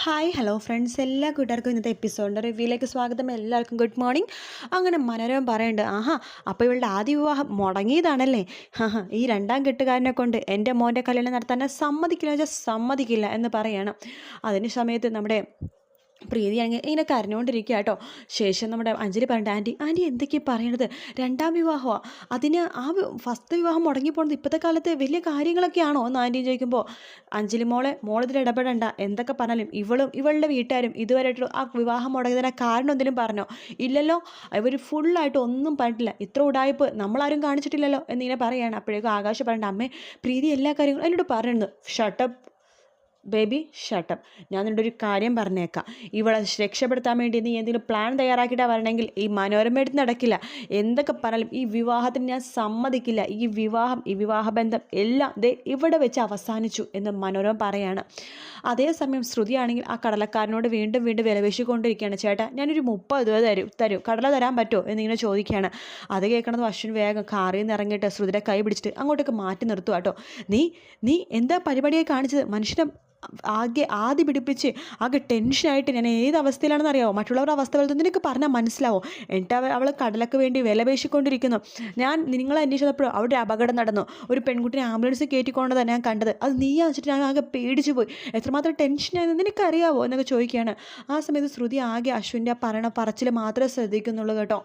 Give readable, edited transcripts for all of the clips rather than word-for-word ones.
Hi hello friends, എല്ലാ കൂട്ടുകാർക്കും ഇന്നത്തെ എപ്പിസോഡിൻ്റെ റിവ്യൂയിലേക്ക് സ്വാഗതം. എല്ലാവർക്കും ഗുഡ് മോർണിംഗ്. അങ്ങനെ മനോരമ പറയുന്നുണ്ട്, അപ്പോൾ ഇവളുടെ ആദ്യ വിവാഹം മുടങ്ങിയതാണല്ലേ. ഈ രണ്ടാം കെട്ടുകാരനെ കൊണ്ട് എൻ്റെ മോൻ്റെ കല്യാണം നടത്താൻ സമ്മതിക്കില്ല വെച്ചാൽ സമ്മതിക്കില്ല എന്ന് പറയണം. അതിന് സമയത്ത് നമ്മുടെ പ്രീതിയാണെങ്കിൽ ഇങ്ങനെ കരഞ്ഞുകൊണ്ടിരിക്കുക കേട്ടോ. ശേഷം നമ്മുടെ അഞ്ജലി പറഞ്ഞിട്ട്, ആൻറ്റി എന്തൊക്കെയാണ് പറയണത്, രണ്ടാം വിവാഹമാണ്, അതിന് ഫസ്റ്റ് വിവാഹം മുടങ്ങിപ്പോണത് ഇപ്പോഴത്തെ കാലത്ത് വലിയ കാര്യങ്ങളൊക്കെയാണോ എന്ന് ആൻറ്റി ചോദിക്കുമ്പോൾ, അഞ്ജലി മോളിതിൽ ഇടപെടണ്ട, എന്തൊക്കെ പറഞ്ഞാലും ഇവളുടെ വീട്ടുകാരും ഇതുവരെയായിട്ടും ആ വിവാഹം മുടങ്ങിയതിനെ കാരണം എന്തെങ്കിലും പറഞ്ഞോ? ഇല്ലല്ലോ, ഇവർ ഫുള്ളായിട്ട് ഒന്നും പറഞ്ഞിട്ടില്ല, ഇത്ര ഉടായ്പ് നമ്മളാരും കാണിച്ചിട്ടില്ലല്ലോ എന്നിങ്ങനെ പറയുകയാണ്. അപ്പോഴേക്കും ആകാശ് പറഞ്ഞിട്ട്, അമ്മേ പ്രീതി എല്ലാ കാര്യങ്ങളും എന്നോട് പറയുന്നത്. ഷട്ടപ്പ് ബേബി ഷട്ടപ്പ്, ഞാൻ നിന്നോട് ഒരു കാര്യം പറഞ്ഞേക്കാം, ഇവളെ രക്ഷപ്പെടുത്താൻ വേണ്ടി നീ എന്തെങ്കിലും പ്ലാൻ തയ്യാറാക്കിയിട്ടാണ് വരണമെങ്കിൽ ഈ മനോരമയെടുത്ത് നടക്കില്ല. എന്തൊക്കെ പറഞ്ഞാലും ഈ വിവാഹത്തിന് ഞാൻ സമ്മതിക്കില്ല. ഈ വിവാഹബന്ധം എല്ലാം ഇവിടെ വെച്ച് അവസാനിച്ചു എന്ന് മനോരമ പറയാണ്. അതേസമയം ശ്രുതിയാണെങ്കിൽ ആ കടലക്കാരനോട് വീണ്ടും വിലപേശിക്കൊണ്ടിരിക്കുകയാണ്. ചേട്ടാ, ഞാനൊരു 30 രൂപ തരും, കടല തരാൻ പറ്റുമോ എന്നിങ്ങനെ ചോദിക്കുകയാണ്. അത് കേൾക്കണത് അശ്വിൻ വേഗം കാറിൽ നിന്ന് ഇറങ്ങിയിട്ട് ശ്രുതിയുടെ കൈ പിടിച്ചിട്ട് അങ്ങോട്ടേക്ക് മാറ്റി നിർത്തുക കേട്ടോ. നീ എന്താ പരിപാടിയായി കാണിച്ചത്? മനുഷ്യനെ ആദ്യം പിടിപ്പിച്ച് ആകെ ടെൻഷനായിട്ട്, ഞാൻ ഏത് അവസ്ഥയിലാണെന്ന് അറിയാമോ? മറ്റുള്ളവരുടെ അവസ്ഥ പോലെ നിനക്ക് പറഞ്ഞാൽ മനസ്സിലാവോ? എന്നിട്ട് അവൾ കടലക്ക് വേണ്ടി വിലപേശിക്കൊണ്ടിരിക്കുന്നു. നിങ്ങളെ അന്വേഷിച്ചപ്പോഴും അവിടെ ഒരു അപകടം നടന്നു, ഒരു പെൺകുട്ടിനെ ആംബുലൻസ് കയറ്റിക്കൊണ്ടതാണ് ഞാൻ കണ്ടത്, അത് നീയാ വെച്ചിട്ട് ഞാൻ ആകെ പേടിച്ചു പോയി, എത്രമാത്രം ടെൻഷനായിരുന്നു നിനക്കറിയാവോ എന്നൊക്കെ ചോദിക്കുകയാണ്. ആ സമയത്ത് ശ്രുതി ആകെ അശ്വിൻ്റെ ആ പറച്ചിൽ മാത്രമേ ശ്രദ്ധിക്കുന്നുള്ളൂ കേട്ടോ.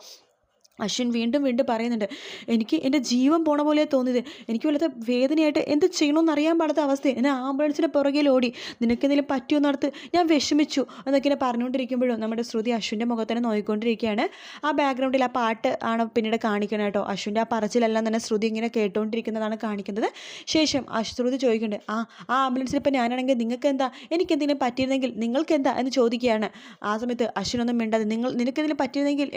അശ്വിൻ വീണ്ടും പറയുന്നുണ്ട്, എനിക്ക് എൻ്റെ ജീവൻ പോണ പോലെ തോന്നിയത്, എനിക്ക് വല്ലാത്ത വേദനയായിട്ട് എന്ത് ചെയ്യണമെന്ന് അറിയാൻ പാടാത്ത അവസ്ഥ, എന്നെ ആംബുലൻസിൻ്റെ പുറകിൽ ഓടി, നിനക്കെന്തെങ്കിലും പറ്റിയോ നടത്ത്, ഞാൻ വിഷമിച്ചു എന്നൊക്കെ പറഞ്ഞുകൊണ്ടിരിക്കുമ്പോഴും നമ്മുടെ ശ്രുതി അശ്വിൻ്റെ മുഖത്തന്നെ നോക്കിക്കൊണ്ടിരിക്കുകയാണ്. ആ ബാക്ക്ഗ്രൗണ്ടിൽ ആ പാട്ട് ആണ് പിന്നീട് കാണിക്കണം കേട്ടോ. അശ്വിൻ്റെ ആ പറച്ചിലെല്ലാം തന്നെ ശ്രുതി ഇങ്ങനെ കേട്ടുകൊണ്ടിരിക്കുന്നതാണ് കാണിക്കുന്നത്. ശേഷം ശ്രുതി ചോദിക്കുന്നുണ്ട്, ആ ആംബുലൻസിൽ ഇപ്പം ഞാനാണെങ്കിൽ നിങ്ങൾക്ക് എന്താ, എനിക്കെന്തെങ്കിലും പറ്റിയിരുന്നെങ്കിൽ നിങ്ങൾക്ക് എന്താ എന്ന് ചോദിക്കുകയാണ്. ആ സമയത്ത് അശ്വിനൊന്നും മിണ്ടാതെ, നിനക്കെന്തെങ്കിലും പറ്റിയിരുന്നെങ്കിൽ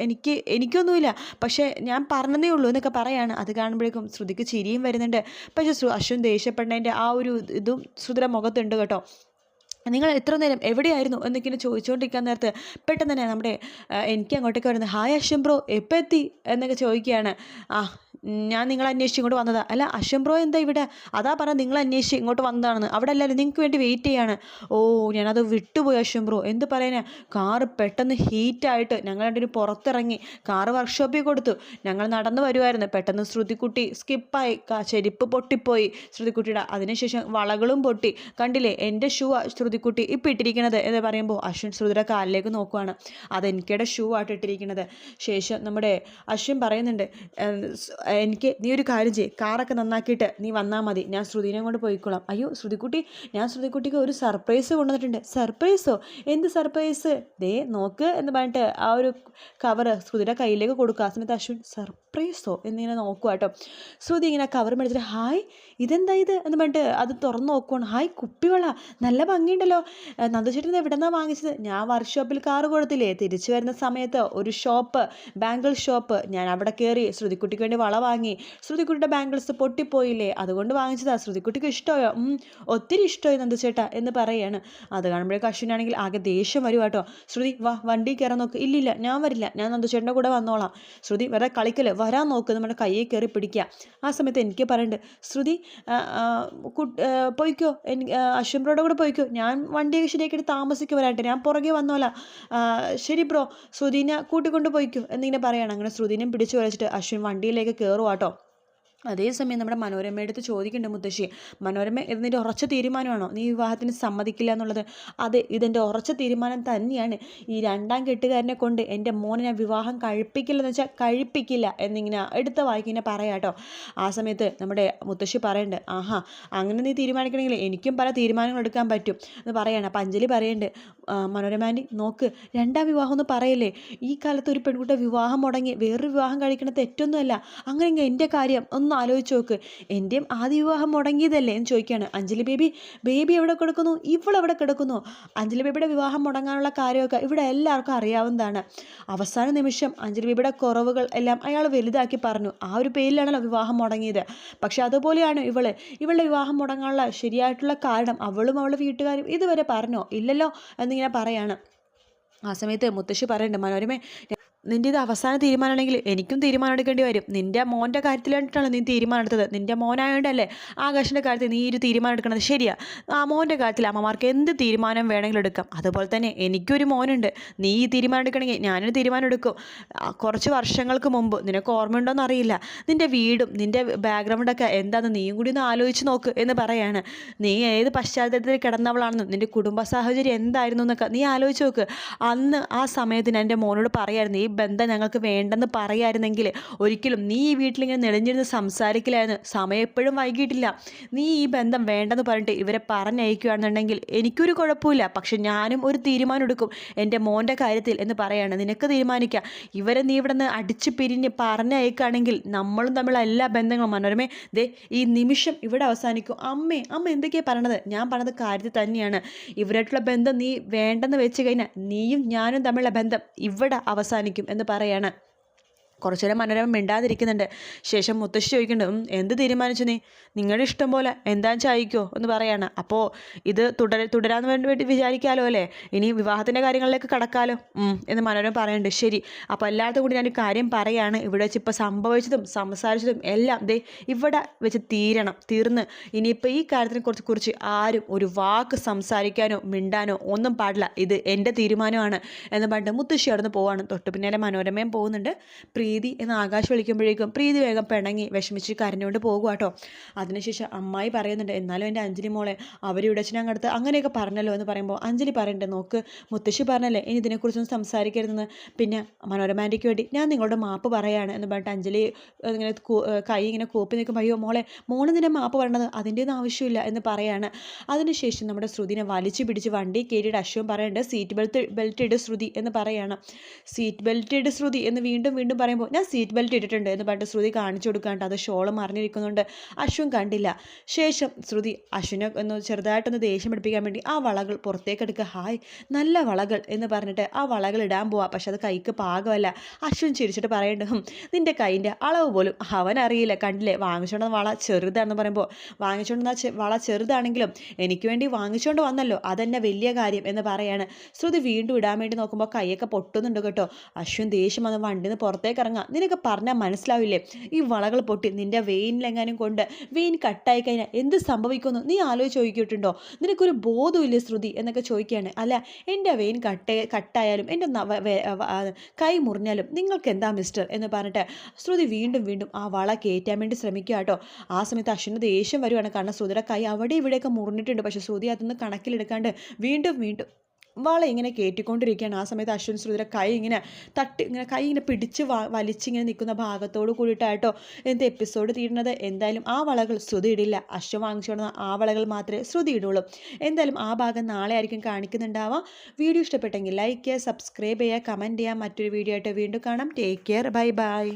എനിക്കൊന്നുമില്ല, പക്ഷേ ഞാൻ പറഞ്ഞതേ ഉള്ളൂ എന്നൊക്കെ പറയാണ്. അത് കാണുമ്പോഴേക്കും ശ്രുതിക്ക് ചിരിയും വരുന്നുണ്ട്. പക്ഷേ അശ്വിൻ ദേഷ്യപ്പെട്ടതിൻ്റെ ആ ഒരു ഇതും ശ്രുതിയുടെ മുഖത്തുണ്ട് കേട്ടോ. നിങ്ങൾ എത്ര നേരം എവിടെയായിരുന്നു എന്നൊക്കെ ചോദിച്ചുകൊണ്ടിരിക്കാൻ നേരത്ത് പെട്ടെന്ന് തന്നെ നമ്മുടെ എനിക്ക് അങ്ങോട്ടേക്ക് വരുന്നത്, ഹായ് അശ്വിൻ ബ്രോ, എപ്പോൾ എത്തി എന്നൊക്കെ ചോദിക്കുകയാണ്. ഞാൻ നിങ്ങളെ അന്വേഷിച്ച് ഇങ്ങോട്ട് വന്നതാ. അല്ല അശ്വിൻ ബ്രോ എന്താ ഇവിടെ? അതാ പറഞ്ഞത് നിങ്ങൾ അന്വേഷിച്ച് ഇങ്ങോട്ട് വന്നതാണെന്ന്. അവിടെ അല്ലല്ലോ, നിങ്ങൾക്ക് വേണ്ടി വെയിറ്റ് ചെയ്യാണ്. ഓ, ഞാനത് വിട്ടുപോയി അശ്വിൻ ബ്രോ. എന്ത് പറയാനാ, കാറ് പെട്ടെന്ന് ഹീറ്റായിട്ട് ഞങ്ങൾ രണ്ടിനും പുറത്തിറങ്ങി കാറ് വർക്ക്ഷോപ്പിൽ കൊടുത്തു. ഞങ്ങൾ നടന്നു വരുമായിരുന്നു, പെട്ടെന്ന് ശ്രുതിക്കുട്ടി സ്കിപ്പായി, ചെരുപ്പ് പൊട്ടിപ്പോയി ശ്രുതിക്കുട്ടിയുടെ. അതിനുശേഷം വളകളും പൊട്ടി, കണ്ടില്ലേ എൻ്റെ ഷൂ ശ്രുതിക്കുട്ടി ഇപ്പം ഇട്ടിരിക്കുന്നത് എന്ന് പറയുമ്പോൾ അശ്വിൻ ശ്രുതിയുടെ കാലിലേക്ക് നോക്കുവാണ്. അതെനിക്കയുടെ ഷൂ ആയിട്ട് ഇട്ടിരിക്കുന്നത്. ശേഷം നമ്മുടെ അശ്വിൻ പറയുന്നുണ്ട്, നീ ഒരു കാര്യം ചെയ്യ്, കാറൊക്കെ നന്നാക്കിയിട്ട് നീ വന്നാൽ മതി, ഞാൻ ശ്രുതിനെ കൊണ്ട് പോയിക്കോളാം. അയ്യോ ശ്രുതിക്കുട്ടി, ഞാൻ ശ്രുതിക്കുട്ടിക്ക് ഒരു സർപ്രൈസ് കൊണ്ടുവന്നിട്ടുണ്ട്. സർപ്രൈസോ? എന്ത് സർപ്രൈസ്? നോക്ക് എന്ന് പറഞ്ഞിട്ട് ആ ഒരു കവർ ശ്രുതിയുടെ കയ്യിലേക്ക് കൊടുക്കുക. ആ സമയത്ത് അശ്വിൻ സർപ്രൈസോ എന്നിങ്ങനെ നോക്കുക കേട്ടോ. ശ്രുതി ഇങ്ങനെ കവർ മേടിച്ചിട്ട്, ഹായ് ഇതെന്താ ഇത് എന്ന് പറഞ്ഞിട്ട് അത് തുറന്ന് നോക്കുവാണ്. ഹായ് കുപ്പിവള, നല്ല ഭംഗിയുണ്ടല്ലോ, നന്ദുചേട്ടൻ എവിടെ നിന്നാണ് വാങ്ങിച്ചത്? ഞാൻ വർക്ക്ഷോപ്പിൽ കാറ് കൊടുത്തില്ലേ, തിരിച്ചു വരുന്ന സമയത്ത് ഒരു ഷോപ്പ്, ബാംഗിൾ ഷോപ്പ്, ഞാൻ അവിടെ കയറി ശ്രുതിക്കുട്ടിക്ക് വേണ്ടി വള വാങ്ങി, ശ്രുതിക്കുട്ടിയുടെ ബാംഗിൾസ് പൊട്ടിപ്പോയില്ലേ, അതുകൊണ്ട് വാങ്ങിച്ചതാ. ശ്രുതിക്കുട്ടിക്ക് ഇഷ്ടമായോ? ഒത്തിരി ഇഷ്ടമായി നന്ദുചേട്ടാ എന്ന് പറയുകയാണ്. അത് കാണുമ്പോഴേക്കും അശ്വിനാണെങ്കിൽ ആകെ ദേഷ്യം വരും കേട്ടോ. ശ്രുതി വാ, വണ്ടി കയറാൻ നോക്ക്. ഇല്ലില്ല ഞാൻ വരില്ല, ഞാൻ നന്ദുചേട്ടൻ്റെ കൂടെ വന്നോളാം. ശ്രുതി വേറെ കളിക്കല്, വരാൻ നോക്ക്, നമ്മുടെ കയ്യിൽ കയറി പിടിക്കുക. ആ സമയത്ത് എനിക്ക് പറയുന്നുണ്ട്, ശ്രുതി പോയിക്കോ, അശ്വിൻ ബ്രോയുടെ കൂടെ പോയിക്കോ, ഞാൻ വണ്ടിയൊക്കെ ശരിയാക്കിയിട്ട് താമസിക്കും വരാട്ടെ, ഞാൻ പുറകെ വന്നോളാം. ശരി ബ്രോ, ശ്രുതിനെ കൂട്ടിക്കൊണ്ട് പോയിക്കോ എന്നിങ്ങനെ പറയാണ്. അങ്ങനെ ശ്രുതിനെയും പിടിച്ചു വലിച്ചിട്ട് അശ്വിൻ വണ്ടിയിലേക്ക് കയറുവാട്ടോ. അതേസമയം നമ്മുടെ മനോരമയുടെ അടുത്ത് ചോദിക്കുന്നുണ്ട് മുത്തശ്ശി, മനോരമ ഇതിൻ്റെ ഉറച്ച തീരുമാനമാണോ നീ വിവാഹത്തിന് സമ്മതിക്കില്ല എന്നുള്ളത്? അതെ, ഇതിൻ്റെ ഉറച്ച തീരുമാനം തന്നെയാണ്. ഈ രണ്ടാം കെട്ടുകാരനെ കൊണ്ട് എൻ്റെ മോനെ ഞാൻ വിവാഹം കഴിപ്പിക്കില്ലെന്ന് വെച്ചാൽ കഴിപ്പിക്കില്ല എന്നിങ്ങനെ എടുത്ത വായിക്കിങ്ങനെ പറയാം കേട്ടോ. ആ സമയത്ത് നമ്മുടെ മുത്തശ്ശി പറയുന്നുണ്ട്, അങ്ങനെ നീ തീരുമാനിക്കണമെങ്കിൽ എനിക്കും പല തീരുമാനങ്ങൾ എടുക്കാൻ പറ്റും എന്ന് പറയാണ്. അപ്പം അഞ്ജലി പറയുന്നുണ്ട്, മനോരമാൻ്റെ നോക്ക്, രണ്ടാം വിവാഹം എന്ന് പറയല്ലേ, ഈ കാലത്ത് ഒരു പെൺകുട്ടി വിവാഹം മുടങ്ങി വേറൊരു വിവാഹം കഴിക്കണത് തെറ്റൊന്നുമല്ല. അങ്ങനെയെങ്കിൽ എൻ്റെ കാര്യം ഒന്ന് ആലോചിച്ച് നോക്ക്, എൻ്റെയും ആദ്യ വിവാഹം മുടങ്ങിയതല്ലേ എന്ന് ചോദിക്കുകയാണ്. അഞ്ജലി ബേബി എവിടെ കിടക്കുന്നു? ഇവളെവിടെ കിടക്കുന്നു? അഞ്ജലി ബേബിയുടെ വിവാഹം മുടങ്ങാനുള്ള കാര്യമൊക്കെ ഇവിടെ എല്ലാവർക്കും അറിയാവുന്നതാണ്. അവസാന നിമിഷം അഞ്ജലി ബേബിയുടെ കുറവുകൾ എല്ലാം അയാൾ വലുതാക്കി പറഞ്ഞു. ആ ഒരു പേരിലാണല്ലോ വിവാഹം മുടങ്ങിയത്. പക്ഷെ അതുപോലെയാണ് ഇവളുടെ വിവാഹം മുടങ്ങാനുള്ള ശരിയായിട്ടുള്ള കാരണം അവളും അവളുടെ വീട്ടുകാരും ഇതുവരെ പറഞ്ഞോ? ഇല്ലല്ലോ എന്നിങ്ങനെ പറയാണ്. ആ സമയത്ത് മുത്തശ്ശി പറയുന്നുണ്ട്, മനോരമേ നിൻ്റെ ഇത് അവസാന തീരുമാനമാണെങ്കിൽ എനിക്കും തീരുമാനം എടുക്കേണ്ടി വരും. നിൻ്റെ മോൻ്റെ കാര്യത്തിലായിട്ടാണ് നീ തീരുമാനം എടുത്തത്. നിൻ്റെ മോനായോണ്ടല്ലേ ആകാശിൻ്റെ കാര്യത്തിൽ നീ ഒരു തീരുമാനം എടുക്കണത്. ശരിയാ, ആ മോൻ്റെ കാര്യത്തിൽ അമ്മമാർക്ക് എന്ത് തീരുമാനം വേണമെങ്കിലും എടുക്കാം. അതുപോലെ തന്നെ എനിക്കൊരു മോനുണ്ട്. നീ ഈ തീരുമാനം എടുക്കണമെങ്കിൽ ഞാനൊരു തീരുമാനം എടുക്കും. കുറച്ച് വർഷങ്ങൾക്ക് മുമ്പ്, നിനക്ക് ഓർമ്മയുണ്ടോയെന്ന് അറിയില്ല, നിൻ്റെ വീടും നിൻ്റെ ബാക്ക്ഗ്രൗണ്ടൊക്കെ എന്താണെന്ന് നീയും കൂടി ഒന്ന് ആലോചിച്ച് നോക്ക് എന്ന് പറയാണ്. നീ ഏത് പശ്ചാത്തലത്തിൽ കിടന്നവളാണെന്നും നിൻ്റെ കുടുംബ സാഹചര്യം എന്തായിരുന്നു എന്നൊക്കെ നീ ആലോചിച്ച് നോക്ക്. അന്ന് ആ സമയത്തിന് എൻ്റെ മോനോട് പറയായിരുന്നു, ഈ ബന്ധം ഞങ്ങൾക്ക് വേണ്ടെന്ന് പറയായിരുന്നെങ്കിൽ ഒരിക്കലും നീ ഈ വീട്ടിലിങ്ങനെ നെളിഞ്ഞിരുന്ന് സംസാരിക്കില്ലായിരുന്നു. സമയം എപ്പോഴും വൈകിട്ടില്ല. നീ ഈ ബന്ധം വേണ്ടെന്ന് പറഞ്ഞിട്ട് ഇവരെ പറഞ്ഞയക്കുകയാണെന്നുണ്ടെങ്കിൽ എനിക്കൊരു കുഴപ്പമില്ല. പക്ഷെ ഞാനും ഒരു തീരുമാനം എടുക്കും എൻ്റെ മോൻ്റെ കാര്യത്തിൽ എന്ന് പറയാണ്. നിനക്ക് തീരുമാനിക്കാം. ഇവരെ നീ ഇവിടെ നിന്ന് അടിച്ച് പിരിഞ്ഞ് പറഞ്ഞയക്കുകയാണെങ്കിൽ നമ്മളും തമ്മിലുള്ള എല്ലാ ബന്ധങ്ങളും മനോരമേ ദേ ഈ നിമിഷം ഇവിടെ അവസാനിക്കും. അമ്മ എന്തൊക്കെയാണ് പറയണത്? ഞാൻ പറഞ്ഞത് കാര്യത്തിൽ തന്നെയാണ്. ഇവരായിട്ടുള്ള ബന്ധം നീ വേണ്ടെന്ന് വെച്ച് കഴിഞ്ഞാൽ നീയും ഞാനും തമ്മിലുള്ള ബന്ധം ഇവിടെ അവസാനിക്കും എന്ന് പറയാണ്. കുറച്ചു നേരം മനോരമ മിണ്ടാതിരിക്കുന്നുണ്ട്. ശേഷം മുത്തശ്ശി ചോദിക്കുന്നുണ്ട്, എന്ത് തീരുമാനിച്ചു നീ? നിങ്ങളുടെ ഇഷ്ടം പോലെ എന്താണെന്ന് ചായക്കോ എന്ന് പറയാണ്. അപ്പോൾ ഇത് തുടരാന്ന് വേണ്ടി വിചാരിക്കാമല്ലോ അല്ലേ? ഇനി വിവാഹത്തിൻ്റെ കാര്യങ്ങളിലേക്ക് കടക്കാമല്ലോ എന്ന് മനോരമ പറയുന്നുണ്ട്. ശരി, അപ്പോൾ എല്ലായിടത്തും കൂടി ഞാനൊരു കാര്യം പറയാണ്. ഇവിടെ വെച്ച് ഇപ്പോൾ സംഭവിച്ചതും സംസാരിച്ചതും എല്ലാം ദേ ഇവിടെ വെച്ച് തീർന്ന് ഇനിയിപ്പോൾ ഈ കാര്യത്തിനെ കുറിച്ച് ആരും ഒരു വാക്ക് സംസാരിക്കാനോ മിണ്ടാനോ ഒന്നും പാടില്ല. ഇത് എൻ്റെ തീരുമാനമാണ് എന്ന് പറഞ്ഞിട്ട് മുത്തശ്ശി അവിടെ നിന്ന് പോവാണ്. തൊട്ട് പിന്നാലെ മനോരമയും പോകുന്നുണ്ട്. പ്രീതി എന്ന് ആകാശ് വിളിക്കുമ്പോഴേക്കും പ്രീതി വേഗം പിണങ്ങി വിഷമിച്ച് കരഞ്ഞുകൊണ്ട് പോകുക കേട്ടോ. അതിനുശേഷം അമ്മായി പറയുന്നുണ്ട്, എന്നാലും എൻ്റെ അഞ്ജലി മോളെ അവരിവിടെ വെച്ച് ഞങ്ങൾ അടുത്ത് അങ്ങനെയൊക്കെ പറഞ്ഞല്ലോ എന്ന് പറയുമ്പോൾ അഞ്ജലി പറയണ്ടേ, നോക്ക് മുത്തശ്ശി പറഞ്ഞല്ലേ ഇനി ഇതിനെക്കുറിച്ചൊന്നും സംസാരിക്കരുതെന്ന്. പിന്നെ മനോരമാൻ്റെക്ക് വേണ്ടി ഞാൻ നിങ്ങളോട് മാപ്പ് പറയാണ് എന്ന് പറഞ്ഞിട്ട് അഞ്ജലി ഇങ്ങനെ കൈ ഇങ്ങനെ കൂപ്പി നിൽക്കുമ്പോൾ, അയ്യോ മോള് നിന്നെ മാപ്പ് പറയണത് അതിൻ്റെ ഒന്നും ആവശ്യമില്ല എന്ന് പറയാണ്. അതിനുശേഷം നമ്മുടെ ശ്രുതിനെ വലിച്ചു പിടിച്ച് വണ്ടി കയറിയിട്ട് അശ്വം പറയുന്നുണ്ട്, സീറ്റ് ബെൽറ്റ് ഇട് ശ്രുതി എന്ന് പറയാണ്. സീറ്റ് ബെൽറ്റ് ഇട് ശ്രുതി എന്ന് വീണ്ടും പറയുമ്പോൾ ഞാൻ സീറ്റ് ബെൽറ്റ് ഇട്ടിട്ടുണ്ട് എന്ന് പറഞ്ഞിട്ട് ശ്രുതി കാണിച്ചു കൊടുക്കാണ്ട് അത് ഷോള് മറിഞ്ഞിരിക്കുന്നുണ്ട്. അശ്വിൻ കണ്ടില്ല. ശേഷം ശ്രുതി അശ്വിനെ ഒന്ന് ചെറുതായിട്ടൊന്ന് ദേഷ്യം പിടിപ്പിക്കാൻ വേണ്ടി ആ വളകൾ പുറത്തേക്ക് എടുക്കുക. ഹായ് നല്ല വളകൾ എന്ന് പറഞ്ഞിട്ട് ആ വളകൾ ഇടാൻ പോവാം. പക്ഷെ അത് കൈക്ക് പാകമല്ല. അശ്വിൻ ചിരിച്ചിട്ട് പറയുന്നുണ്ട്, നിൻ്റെ കൈൻ്റെ അളവ് പോലും അവനറിയില്ല, കണ്ടില്ലേ വാങ്ങിച്ചുകൊണ്ട വള ചെറുതാണെന്ന് പറയുമ്പോൾ, വാങ്ങിച്ചുകൊണ്ട വള ചെറുതാണെങ്കിലും എനിക്ക് വേണ്ടി വാങ്ങിച്ചുകൊണ്ട് വന്നല്ലോ, അതെന്നെ വലിയ കാര്യം എന്ന് പറയാണ്. ശ്രുതി വീണ്ടും ഇടാൻ വേണ്ടി നോക്കുമ്പോൾ കൈയൊക്കെ പൊട്ടുന്നുണ്ട് കേട്ടോ. അശ്വിൻ ദേഷ്യം വന്ന് വണ്ടിയിൽ നിന്ന് പുറത്തേക്ക് ഇറങ്ങാം. നിനക്ക് പറഞ്ഞാൽ മനസ്സിലാവില്ലേ? ഈ വളകൾ പൊട്ടി നിൻ്റെ വെയിനിലെങ്ങാനും കൊണ്ട് വെയിൻ കട്ടായി കഴിഞ്ഞാൽ എന്ത് സംഭവിക്കുമെന്ന് നീ ആലോചിച്ച് ചോദിക്കിട്ടുണ്ടോ? നിനക്കൊരു ബോധമില്ലേ ശ്രുതി എന്നൊക്കെ ചോദിക്കുകയാണ്. അല്ല, എൻ്റെ വെയിൻ കട്ടായാലും എൻ്റെ കൈ മുറിഞ്ഞാലും നിങ്ങൾക്ക് എന്താ മിസ്റ്റർ എന്ന് പറഞ്ഞിട്ട് ശ്രുതി വീണ്ടും ആ വള കയറ്റാൻ വേണ്ടി ശ്രമിക്കുക കേട്ടോ. ആ സമയത്ത് അശ്വിന് ദേഷ്യം വരുവാണ്. കാരണം ശ്രുതിയുടെ കൈ അവിടെ ഇവിടെയൊക്കെ മുറിഞ്ഞിട്ടുണ്ട്. പക്ഷേ ശ്രുതി അതൊന്ന് കണക്കിലെടുക്കാണ്ട് വീണ്ടും വള ഇങ്ങനെ കയറ്റിക്കൊണ്ടിരിക്കുകയാണ്. ആ സമയത്ത് അശ്വിൻ ശ്രുതിയുടെ കൈ ഇങ്ങനെ കൈ ഇങ്ങനെ പിടിച്ച് വലിച്ചിങ്ങനെ നിൽക്കുന്ന ഭാഗത്തോട് കൂടിയിട്ടായിട്ടോ എന്ത് എപ്പിസോഡ് തീരുന്നത്. എന്തായാലും ആ വളകൾ ശ്രുതി ഇടില്ല. അശ്വൻ വാങ്ങിച്ചുകൊണ്ട ആ വളകൾ മാത്രമേ ശ്രുതി ഇടുള്ളൂ. എന്തായാലും ആ ഭാഗം നാളെ ആയിരിക്കും കാണിക്കുന്നുണ്ടാവാം. വീഡിയോ ഇഷ്ടപ്പെട്ടെങ്കിൽ ലൈക്ക് ചെയ്യുക, സബ്സ്ക്രൈബ് ചെയ്യുക, കമൻറ്റ് ചെയ്യുക. മറ്റൊരു വീഡിയോ ആയിട്ട് വീണ്ടും കാണാം. Take care, by.